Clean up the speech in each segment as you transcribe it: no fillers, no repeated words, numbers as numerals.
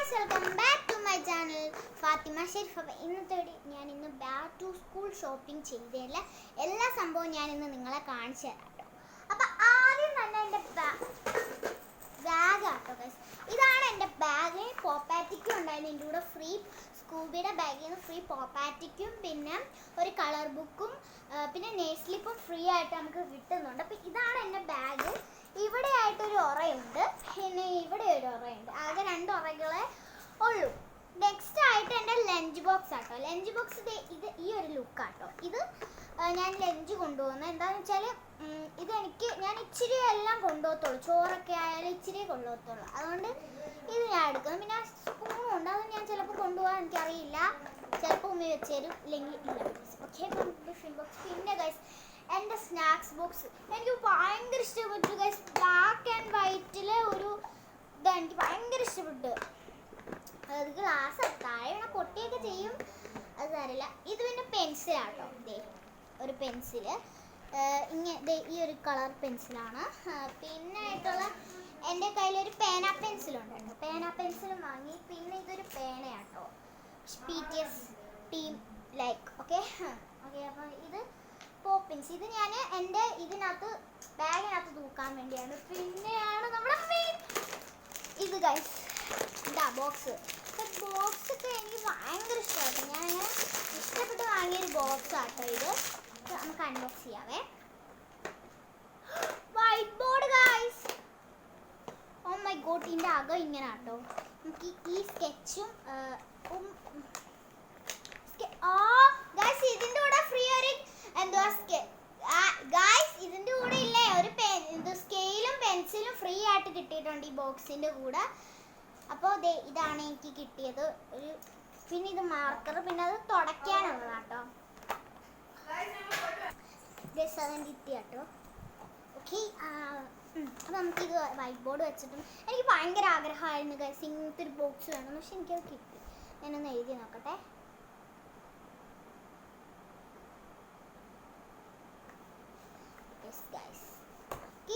Guys, welcome back to my channel Fathima Sherif. ഇന്നത്തെ ഞാൻ ഇന്ന് ബാക്ക് ടു സ്കൂൾ ഷോപ്പിംഗ് ചെയ്തതില്ല എല്ലാ സംഭവവും ഞാൻ ഇന്ന് നിങ്ങളെ കാണിച്ചു തരാം കേട്ടോ. അപ്പം ആദ്യം തന്നെ എൻ്റെ ബാഗ് ആട്ടോ ഗൈസ്. ഇതാണ് എൻ്റെ ബാഗ്. പോപ്പാറ്റിക്കും ഉണ്ടായിരുന്നു എൻ്റെ കൂടെ ഫ്രീ. സ്കൂബിയുടെ ബാഗിൽ നിന്ന് ഫ്രീ പോപ്പാറ്റിക്കും പിന്നെ ഒരു കളർ ബുക്കും പിന്നെ നെയ്സ്ലിപ്പും ഫ്രീ ആയിട്ട് നമുക്ക് കിട്ടുന്നുണ്ട്. അപ്പം ഇതാണ് എൻ്റെ ബാഗ്. ഇവിടെ ആയിട്ടൊരു ഉറയുണ്ട്, പിന്നെ ഇവിടെ ഒരു ഉറയുണ്ട്. ആകെ 2 ഉറകളെ ഉള്ളൂ. നെക്സ്റ്റ് ആയിട്ട് എൻ്റെ ലഞ്ച് ബോക്സ് ആട്ടോ. ലഞ്ച് ബോക്സ് ഇത് ഈ ഒരു ലുക്കാട്ടോ. ഇത് ഞാൻ ലഞ്ച് കൊണ്ടുപോകുന്നത് എന്താണെന്ന് വെച്ചാൽ ഞാൻ ഇച്ചിരി എല്ലാം കൊണ്ടുപോകത്തുള്ളൂ. ചോറൊക്കെ ആയാലും ഇച്ചിരി കൊണ്ടുപോകത്തുള്ളൂ. അതുകൊണ്ട് ഇത് ഞാൻ എടുക്കുന്നു. പിന്നെ സ്പൂണും ഉണ്ട്, അത് ഞാൻ ചിലപ്പോൾ കൊണ്ടുപോകാൻ എനിക്കറിയില്ല. ചിലപ്പോൾ ഉമ്മ വെച്ച് തരും, ഇല്ലെങ്കിൽ ഇല്ല. Okay, tiffin box. പിന്നെ ഗൈസ് എൻ്റെ സ്നാക്സ് ബോക്സ് എനിക്ക് ഭയങ്കര ഇഷ്ടപ്പെട്ടു ഗൈസ്. ബ്ലാക്ക് ആൻഡ് വൈറ്റിലെ ഒരു എനിക്ക് ഭയങ്കര ഇഷ്ടപ്പെട്ടു. അത് ഗ്ലാസ് താഴെ പൊട്ടിയൊക്കെ ചെയ്യും, അത് അറിയില്ല. ഇത് പിന്നെ പെൻസിലാട്ടോ. ഒരു പെൻസില് ഇങ്ങനെ ഈ ഒരു കളർ പെൻസിലാണ്. പിന്നെ ആയിട്ടുള്ള എൻ്റെ കയ്യിലൊരു പേന പെൻസിലുണ്ട്. പേന പെൻസിലും വാങ്ങി. പിന്നെ ഇതൊരു പേനയാട്ടോ, PTS team like. Okay okay. അപ്പം ഇത് പോപ്പിൻസ്. ഇത് ഞാൻ എൻ്റെ ഇതിനകത്ത് ബാഗിനകത്ത് തൂക്കാൻ വേണ്ടിയാണ്. പിന്നെയാണ് നമ്മുടെ മെയിൻ ഇത് ഗൈസ്, ഇതാ ബോക്സ്. ബോക്സ് ഒക്കെ എനിക്ക് ഭയങ്കര ഇഷ്ടമായിട്ട് ഞാൻ ഇഷ്ടപ്പെട്ട് വാങ്ങിയൊരു ബോക്സ് ആട്ടോ ഇത്. നമുക്ക് അൺബോക്സ് ചെയ്യാവേ. Whiteboard guys. Oh my god, ഇതിൻ്റെ അകം ഇങ്ങനെ ആട്ടോ. നമുക്ക് ഈ സ്കെച്ചും ഗൈസ് ഇതിൻ്റെ കൂടെ ഫ്രീ ഒരു ഗൈസ് ഇതിൻ്റെ കൂടെ ഇല്ലേ ഒരു സ്കെയിലും പെൻസിലും ഫ്രീ ആയിട്ട് കിട്ടിയിട്ടുണ്ട് ഈ ബോക്സിൻ്റെ കൂടെ. അപ്പോൾ ഇതാണ് എനിക്ക് കിട്ടിയത്. പിന്നെ ഇത് മാർക്കർ, പിന്നെ അത് തുടയ്ക്കാനുള്ളതാട്ടോ. കേട്ടോ. ഓക്കെ, അപ്പോൾ നമുക്കിത് വൈറ്റ് ബോർഡ് വെച്ചിട്ടും എനിക്ക് ഭയങ്കര ആഗ്രഹമായിരുന്നു ഗൈസ് ഇങ്ങനത്തെ ഒരു ബോക്സ് വേണം. പക്ഷെ എനിക്കത് കിട്ടി. ഞാനൊന്ന് എഴുതി നോക്കട്ടെ.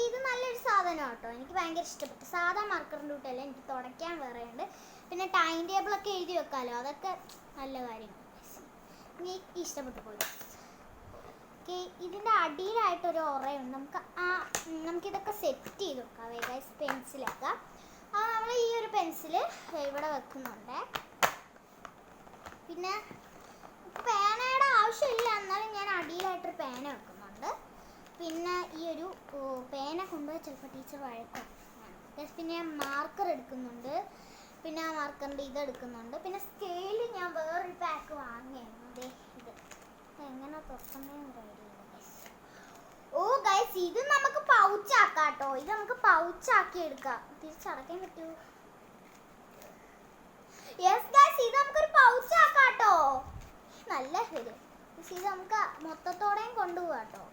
ഇത് നല്ലൊരു സാധനം കേട്ടോ, എനിക്ക് ഭയങ്കര ഇഷ്ടപ്പെട്ടു. സാധാ മാർക്കറിൻ്റെ കൂട്ടല്ല, എനിക്ക് തുടയ്ക്കാൻ വേറെ ഉണ്ട്. പിന്നെ ടൈം ടേബിളൊക്കെ എഴുതി വെക്കാമല്ലോ, അതൊക്കെ നല്ല കാര്യമാണ്. എനിക്ക് ഇഷ്ടപ്പെട്ടു പോയി. ഓക്കെ, ഇതിൻ്റെ അടിയിലായിട്ടൊരു ഉറയുണ്ട്. നമുക്കിതൊക്കെ സെറ്റ് ചെയ്ത് വെക്കാം ഗൈസ്. പെൻസിലൊക്കെ നമ്മൾ ഈ ഒരു പെൻസില് ഇവിടെ വെക്കുന്നുണ്ട്. പിന്നെ പേനയുടെ ആവശ്യമില്ല, എന്നാലും ഞാൻ അടിയിലായിട്ടൊരു പേന വെക്കുന്നുണ്ട്. പിന്നെ ഈ ഒരു പേന കൊണ്ടുപോയി ചിലപ്പോൾ ടീച്ചർ വഴക്കും. പിന്നെ മാർക്കർ എടുക്കുന്നുണ്ട്. പിന്നെ ആ മാർക്കറിൻ്റെ ഇതെടുക്കുന്നുണ്ട്. പിന്നെ സ്കെയിൽ ഞാൻ വേറൊരു പാക്ക് വാങ്ങിയായിരുന്നു. ഇത് എങ്ങനെ തുറക്കുന്നതെന്ന് റെഡി. ഓ ഗൈസ്, ഇത് നമുക്ക് പൗച്ചാക്കാം കേട്ടോ. ഇത് നമുക്ക് പൗച്ചാക്കി എടുക്കാം. തിരിച്ചടക്കാൻ പറ്റുമോ? യെസ് ഗൈസ്, ഇത് നമുക്കൊരു പൗച്ചാക്കാം കേട്ടോ. നല്ല ശരി. ഇത് നമുക്ക് മൊത്തത്തോടെയും കൊണ്ടുപോകാം കേട്ടോ.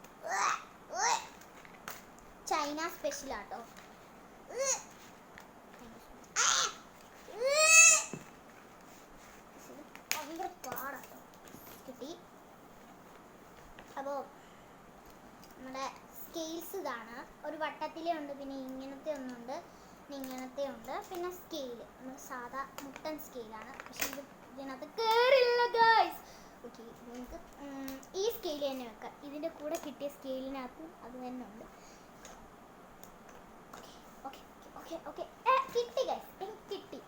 ചൈന സ്പെഷ്യൽ ആട്ടോ. ഭയങ്കര പാടാട്ടോ. കിട്ടി. അപ്പോൾ നമ്മുടെ സ്കെയിൽസ് ഇതാണ്. ഒരു വട്ടത്തിലേ ഉണ്ട്, പിന്നെ ഇങ്ങനത്തെ ഒന്നുണ്ട്, പിന്നെ ഇങ്ങനത്തെ ഉണ്ട്. പിന്നെ സ്കെയിൽ നമ്മൾ സാധാ മുട്ടൻ സ്കെയിലാണ്. പക്ഷെ ഇതിനകത്ത് കയറില്ല ഗൈസ്. ഓക്കെ, നമുക്ക് ഈ സ്കെയിൽ തന്നെ വെക്കാം. ഇതിൻ്റെ കൂടെ കിട്ടിയ സ്കെയിലിനകത്തും അത് തന്നെ ഉണ്ട്. ഓക്കെ ഓക്കെ ഓക്കെ കിട്ടി ഗൈസ്, എനിക്ക് കിട്ടി.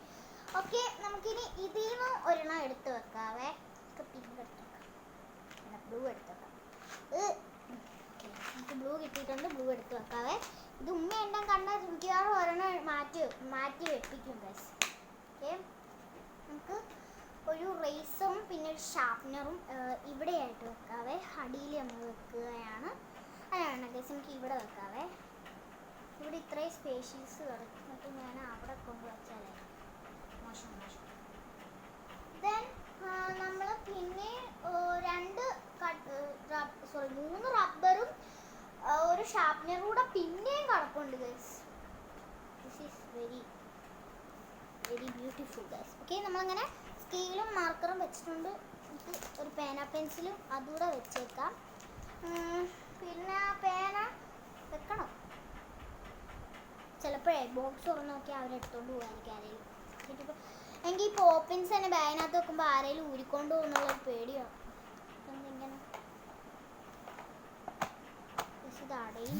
ഓക്കെ, നമുക്കിനി ഇതിൽ നിന്ന് ഒരെണ്ണം എടുത്ത് വെക്കാവേ. പിങ്ക് എടുത്ത് വെക്കാം, ബ്ലൂ എടുത്ത് വെക്കാം. നമുക്ക് ബ്ലൂ കിട്ടിയിട്ടുണ്ട്, ബ്ലൂ എടുത്ത് വെക്കാവേ. ഇത് ഉമ്മ എണ്ണം കണ്ടാൽ മിക്കവാറും ഒരെണ്ണം മാറ്റി വെപ്പിക്കും ഗൈസ്. ഓക്കെ, നമുക്ക് ഒരു റേസും പിന്നെ ഒരു ഷാർപ്നറും ഇവിടെയായിട്ട് വെക്കാവേ. അടിയിൽ നമ്മൾ വെക്കുകയാണ്. അതാണ് ഗൈസ്, നമുക്ക് ഇവിടെ വെക്കാവേ. ഇവിടെ ഇത്രയും സ്പേഷ്യസ് കിടന്നിട്ട് ഞാൻ അവിടെ കൊണ്ടുവച്ചാലേ മോശം. ദെൻ നമ്മൾ പിന്നെ 3 റബ്ബറും ഒരു ഷാർപ്നറും കൂടെ പിന്നെയും കിടപ്പുണ്ട് guys. This is very very beautiful guys. Okay, നമ്മളങ്ങനെ സ്കെയിലും മാർക്കറും വെച്ചിട്ടുണ്ട്. നമുക്ക് ഒരു പേന പെൻസിലും അതുകൂടെ വെച്ചേക്കാം. പിന്നെ പേന വെക്കണം. ചിലപ്പോഴേ ബോക്സ് തുറന്ന് നോക്കിയാൽ അവരെടുത്തോണ്ട് പോകാൻ ആരെങ്കിലും. പോപ്പിൻസ് തന്നെ ബാഗിനകത്ത് വെക്കുമ്പോൾ ആരെങ്കിലും ഊരിക്കൊണ്ട് പോകുന്നുള്ള പേടിയോ എന്തെങ്കിലും ഇത് അടയും.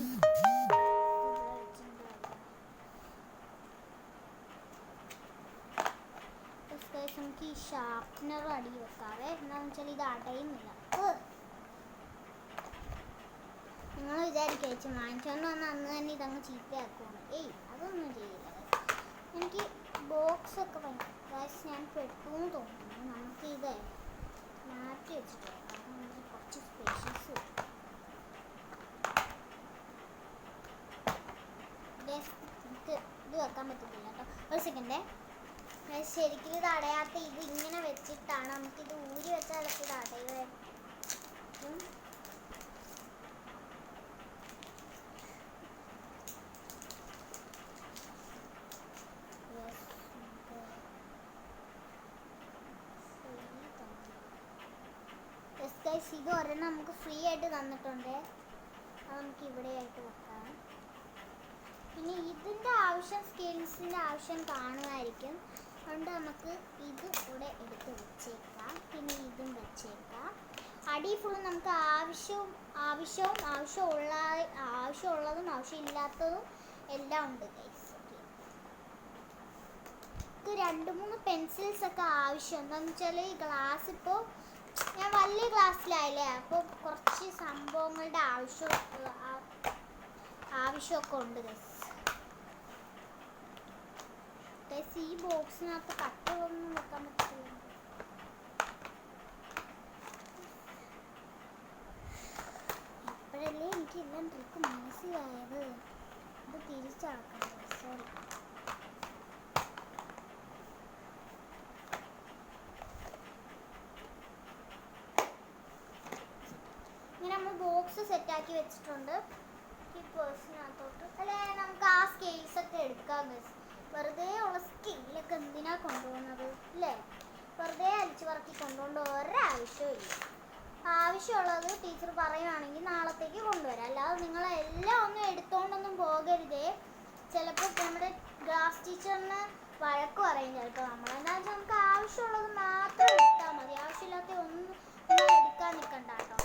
നമുക്ക് ഈ ഷാർപ്നർ അടി വെക്കാവേ. എന്താണെന്ന് വെച്ചാൽ ഇത് അടയുന്നില്ല. നിങ്ങൾ വിചാരിക്കും വാങ്ങിച്ചോണ്ട് വന്ന് അന്ന് തന്നെ ഇതങ്ങ് ചീത്തയാക്കുവാണ്. അതൊന്നും ചെയ്യില്ല. എനിക്ക് ബോക്സ് ഒക്കെ ഞാൻ പെട്ടെന്ന് തോന്നുന്നു. നമുക്ക് ഇത് മാറ്റി വെച്ചിട്ട് കുറച്ച് സ്പേഷ്യസ് ഇത് വെക്കാൻ പറ്റത്തില്ല കേട്ടോ. ഒരു സെക്കൻഡേ. ശരിക്കും ഇത് അടയാത്ത ഇത് ഇങ്ങനെ വെച്ചിട്ടാണ്. നമുക്കിത് ഊരി വെച്ചാലൊക്കെ ഇത് അടയുമായിരിക്കും. ഇത് ഒരെണ്ണം നമുക്ക് ഫ്രീ ആയിട്ട് തന്നിട്ടുണ്ട്. അത് നമുക്ക് ഇവിടെ ആയിട്ട് വെക്കാം. പിന്നെ ഇതിൻ്റെ ആവശ്യം സ്കിൽസിൻ്റെ ആവശ്യം കാണുമായിരിക്കും. അതുകൊണ്ട് നമുക്ക് ഇത് ഇവിടെ എടുത്ത് വെച്ചേക്കാം. പിന്നെ ഇതും വെച്ചേക്കാം. അടി ഫുള്ളും നമുക്ക് ആവശ്യമുള്ളതും ആവശ്യമില്ലാത്തതും എല്ലാം ഉണ്ട് ഗൈസ്. ഇത് 2-3 പെൻസിൽസ് ഒക്കെ ആവശ്യം. എന്താണെന്ന് വെച്ചാൽ ഈ ഗ്ലാസ് ഇപ്പോൾ ഞാൻ വലിയ ക്ലാസ്സിലായില്ലേ, അപ്പോൾ കുറച്ച് സംഭവങ്ങളുടെ ആവശ്യമൊക്കെ ഉണ്ട് ഗൈസ്. ഈ ബോക്സിനകത്ത് കട്ടൊന്നും വെക്കാൻ പറ്റില്ല. ഇപ്പോഴല്ലേ എനിക്ക് എല്ലാം ട്രിക്ക് മനസ്സിലായത്. ഇത് തിരിച്ചാക്കണം. സോറി. ഇങ്ങനെ നമ്മൾ ബോക്സ് സെറ്റാക്കി വെച്ചിട്ടുണ്ട്. ഈ പേഴ്സിനകത്തോട്ട് അല്ലെ നമുക്ക് ആ സ്കെയിൽസ് ഒക്കെ എടുക്കാം ഗൈസ്. വെറുതെ ഉള്ള സ്കെയിലൊക്കെ എന്തിനാ കൊണ്ടുപോകുന്നത് അല്ലേ? വെറുതെ അരിച്ചു പറക്കി കൊണ്ടുകൊണ്ട് ഒരാവശ്യവും ഇല്ല. ആവശ്യമുള്ളത് ടീച്ചർ പറയുകയാണെങ്കിൽ നാളത്തേക്ക് കൊണ്ടുവരാം. അല്ലാതെ നിങ്ങളെല്ലാം ഒന്നും എടുത്തോണ്ടൊന്നും പോകരുതേ. ചിലപ്പോൾ നമ്മുടെ ക്ലാസ് ടീച്ചറിന് വഴക്ക് പറയും ചിലപ്പോൾ. നമ്മളെന്താ വെച്ചാൽ നമുക്ക് ആവശ്യമുള്ളത് മാത്രം എടുത്താൽ മതി. ആവശ്യമില്ലാത്ത ഒന്നും നിങ്ങൾ എടുക്കാൻ നിൽക്കണ്ട കേട്ടോ.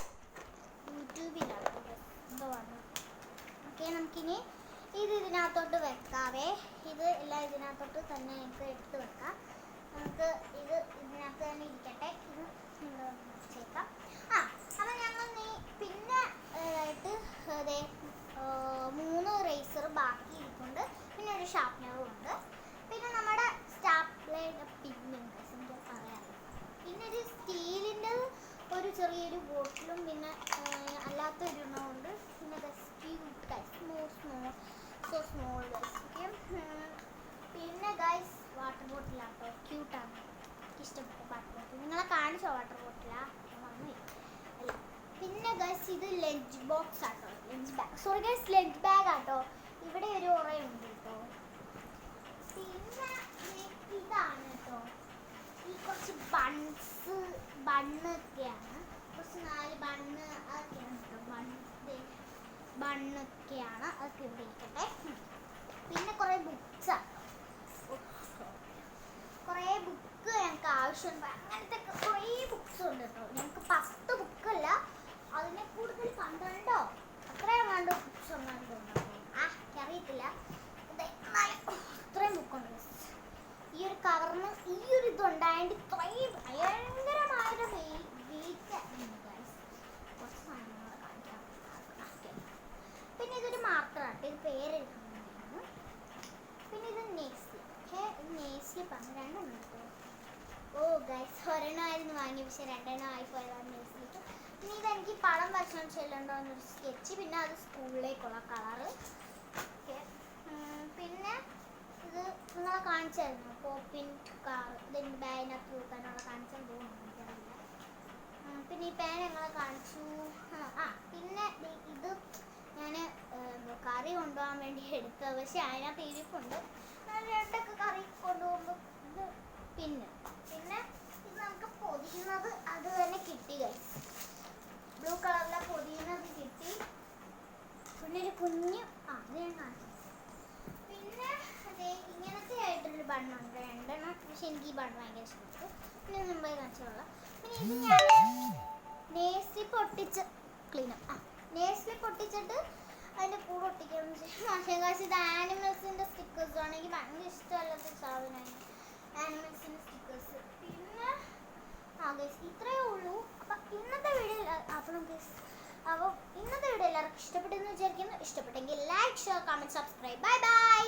യൂട്യൂബിലാട്ടോ എന്തോ വന്നു. ഓക്കെ, നമുക്കിനി ഇത് ഇതിനകത്തോട്ട് വെക്കാവേ. ഇത് എല്ലാം ഇതിനകത്തോട്ട് തന്നെ നമുക്ക് എടുത്ത് വെക്കാം. നമുക്ക് ഇത് ഇതിനകത്ത് തന്നെ ഇരിക്കട്ടെ. ഇത് വെച്ചേക്കാം. അപ്പം ഞങ്ങൾ പിന്നെ ആയിട്ട് അതെ 3 റേസർ ബാക്കി ഇരിപ്പുണ്ട്. പിന്നെ ഒരു ഷാർപ്നറും ഉണ്ട്. പിന്നെ നമ്മുടെ സ്റ്റാപ്ലയുടെ പിന്നുണ്ട്, എനിക്ക് പറയാമല്ലോ. പിന്നെ ഒരു സ്റ്റീലിൻ്റെ ഒരു ചെറിയൊരു ബോട്ടിലും പിന്നെ അല്ലാത്തൊരു എണ്ണമുണ്ട്. പിന്നെ സ്മോൾ ഗൈസ്. പിന്നെ ഗൈസ് വാട്ടർ ബോട്ടിലാട്ടോ. ക്യൂട്ടാണ്, ഇഷ്ടപ്പെട്ട വാട്ടർ ബോട്ടിൽ. നിങ്ങളെ കാണിച്ചോ വാട്ടർ ബോട്ടിലാ? അല്ല. പിന്നെ ഗൈസ് ഇത് ലഞ്ച് ബോക്സ് ആട്ടോ. Lunch bag, sorry guys, lunch bag ആട്ടോ. ഇവിടെ ഒരു ഉറയുണ്ട് കേട്ടോ. പിന്നെ ഇതാണ് കേട്ടോ. ഈ കുറച്ച് ബണ്ണൊക്കെയാണ്. കുറച്ച് 4 ബണ്ണ് അതൊക്കെയാണ് കേട്ടോ. ബണ്ണൊക്കെയാണ്. അതൊക്കെ ഇവിടെ ഇരിക്കട്ടെ. പിന്നെ കുറേ ബുക്സാണ്. കുറേ ബുക്ക് ഞങ്ങൾക്ക് ആവശ്യമുണ്ട്. അങ്ങനത്തെ കുറേ ബുക്സ് ഉണ്ട് കേട്ടോ. ഞങ്ങൾക്ക് 10 ബുക്കല്ല, അതിനെ കൂടുതൽ 12 അത്രയും വേണ്ട ബുക്സ് ഒന്നും എനിക്കറിയത്തില്ല. ഇത്രയും ബുക്കുണ്ട്. ഈ ഒരു കവറിന് ഈ ഒരു ഇതുണ്ടായതുകൊണ്ട് ഇത്രയും ഭയങ്കരമായൊരു വെയിറ്റ് ഉണ്ട് ഗൈസ്. കുറച്ച് സാധനങ്ങൾ കാണിക്കാം. പിന്നെ ഇതൊരു മാർക്കറാണ്. ഇത് പേരെഴുതുന്നതാണ്. പിന്നെ ഇത് നെയ്സ്ലി. നെയ്സ്ലി രണ്ടെണ്ണം എടുത്തു. ഓ ഗൈസ്, ഒരെണ്ണമായിരുന്നു വാങ്ങി, പക്ഷെ 2 ആയിപ്പോയതാണ് നെയ്സ്ലിക്ക്. പിന്നെ ഇതെനിക്ക് പടം വരച്ചാൽ ചെല്ലണ്ടോ എന്നൊരു സ്കെച്ച്. പിന്നെ അത് സ്കൂളിലേക്കുള്ള കളറ്. ഓക്കെ, പിന്നെ ഇത് നിങ്ങളെ കാണിച്ചായിരുന്നു പോപ്പിൻ കാർ. ഇതിൻ്റെ ബാഗിനകത്ത് തൂക്കാനുള്ള കാണിച്ചാൽ തോന്നുന്നു, എനിക്കറിയില്ല. പിന്നെ ഈ പേന ഞങ്ങളെ കാണിച്ചു. പിന്നെ ഇത് ഞാൻ കറി കൊണ്ടുപോകാൻ വേണ്ടി എടുത്തത്, പക്ഷെ അതിനകത്ത് ഇരിപ്പുണ്ട്. 2 കറി കൊണ്ടുപോകുമ്പോൾ ഇത് പിന്നെ ഇത് നമുക്ക് പൊതിയുന്നത് അത് തന്നെ കിട്ടി ഗൈസ്. ബ്ലൂ കളറിലെ പൊതിയുന്നത് കിട്ടി. പിന്നെ ഒരു കുഞ്ഞ് അത് ഞാൻ കാണിച്ചു. പിന്നെ അതെ ഇങ്ങനത്തെ ആയിട്ടൊരു ബണ്ണുണ്ട്, 2 പക്ഷെ എനിക്ക് ഈ ബൺ ഭയങ്കര ഇഷ്ടപ്പെട്ടു. പിന്നെ മുമ്പേ കാണിച്ചുള്ള പിന്നെ ഇത് ഞാൻ നേഴ്സി പൊട്ടിച്ച് നേഴ്സി പൊട്ടിച്ചിട്ട് അതിൻ്റെ കൂടെ ഒട്ടിക്കണം മാഷേ കാശ്. ഇത് ആനിമൽസിൻ്റെ സ്റ്റിക്കേഴ്സ് ആണ്. എനിക്ക് ഭയങ്കര ഇഷ്ടമല്ലാത്ത സാധനമാണ് ആനിമൽസിൻ്റെ സ്റ്റിക്കേഴ്സ്. പിന്നെ ഗൈസ് ഇത്രയേ ഉള്ളൂ. അപ്പം ഇന്നത്തെ വീഡിയോ എല്ലാവർക്കും ഇഷ്ടപ്പെട്ടെന്ന് വിചാരിക്കുന്നു. ഇഷ്ടപ്പെട്ടെങ്കിൽ like share comment subscribe. Bye bye.